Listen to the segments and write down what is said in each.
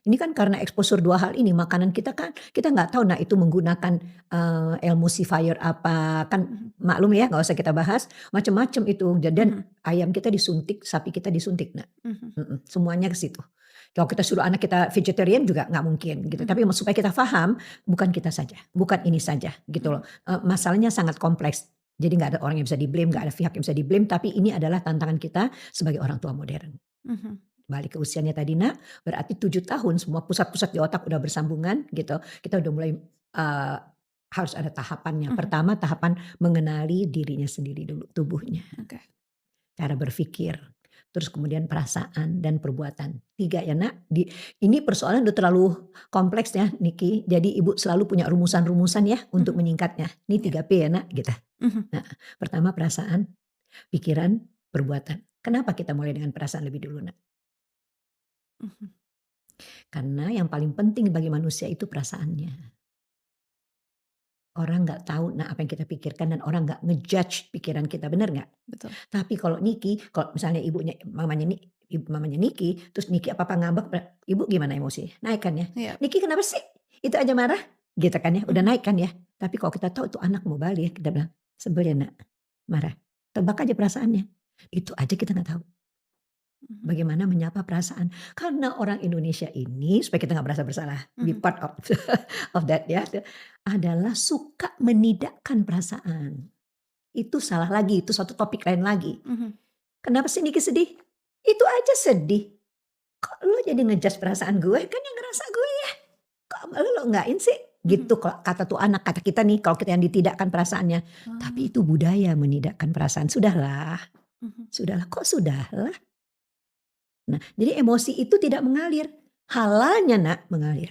Ini kan karena exposure 2 hal ini, makanan kita kan kita nggak tahu, nah itu menggunakan, emulsifier apa, kan Mhm. maklum ya nggak usah kita bahas, macam-macam itu. Dan Mhm. ayam kita disuntik, sapi kita disuntik, Nak. Mhm. Semuanya ke situ. Kalau kita suruh anak kita vegetarian juga nggak mungkin gitu, tapi Mhm. supaya kita paham, bukan kita saja, bukan ini saja gitu loh, Mhm. masalahnya sangat kompleks. Jadi nggak ada orang yang bisa di-blame, nggak ada pihak yang bisa di-blame, tapi ini adalah tantangan kita sebagai orang tua modern. Mhm. Balik ke usianya tadi Nak, berarti 7 tahun semua pusat-pusat di otak udah bersambungan gitu, kita udah mulai, harus ada tahapannya. Mhm. Pertama tahapan mengenali dirinya sendiri dulu, tubuhnya, Oke. cara berpikir, terus kemudian perasaan dan perbuatan. 3 ya Nak, ini persoalan udah terlalu kompleks ya Niki, jadi Ibu selalu punya rumusan-rumusan ya untuk Mhm. menyingkatnya. Ini Iya. 3P ya Nak, gitu. Mhm. Nah, pertama perasaan, pikiran, perbuatan. Kenapa kita mulai dengan perasaan lebih dulu Nak? Mhm. Karena yang paling penting bagi manusia itu perasaannya. Orang nggak tahu nah apa yang kita pikirkan dan orang nggak nge-judge pikiran kita, bener nggak? Betul. Tapi kalau Niki, kalau misalnya mamanya Niki, terus Niki apa-apa ngambek, Ibu gimana emosi? Naik kan ya? Iya. "Niki kenapa sih? Itu aja marah?" Gitu kan ya, udah Mhm. naik kan ya. Tapi kalau kita tahu itu anak mau balik, kita bilang, "Sebel ya Nak? Marah?" Tebak aja perasaannya. Itu aja kita nggak tahu. Mhm. Bagaimana menyapa perasaan. Karena orang Indonesia ini, supaya kita nggak merasa bersalah, be Mhm. part of of that ya, adalah suka menidakkan perasaan. Itu salah lagi, itu satu topik lain lagi. Mhm. "Kenapa sih Niki sedih?" "Itu aja sedih. Kok lu jadi nge-judge perasaan gue? Kan yang ngerasa gue ya. Kok lu enggakin sih?" Mhm. Gitu kata tuh anak, kata kita nih kalau kita yang ditidakkan perasaannya. Tapi Oh. itu budaya menidakkan perasaan. Sudahlah, Mhm. sudahlah, kok sudahlah? Nah, jadi emosi itu tidak mengalir, halalnya Nak, mengalir.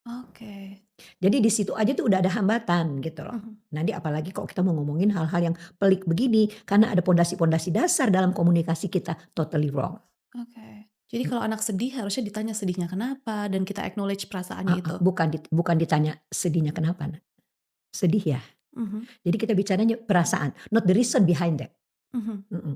Oke. Jadi di situ aja tuh udah ada hambatan gitu loh. Mhm. Nanti apalagi kalau kita mau ngomongin hal-hal yang pelik begini, karena ada pondasi-pondasi dasar dalam komunikasi kita totally wrong. Oke. Jadi kalau anak sedih harusnya ditanya sedihnya kenapa dan kita acknowledge perasaannya Heeh, itu? bukan ditanya sedihnya kenapa Nak, sedih ya? Mhm. Jadi kita bicaranya perasaan, not the reason behind that. Mhm. Mhm.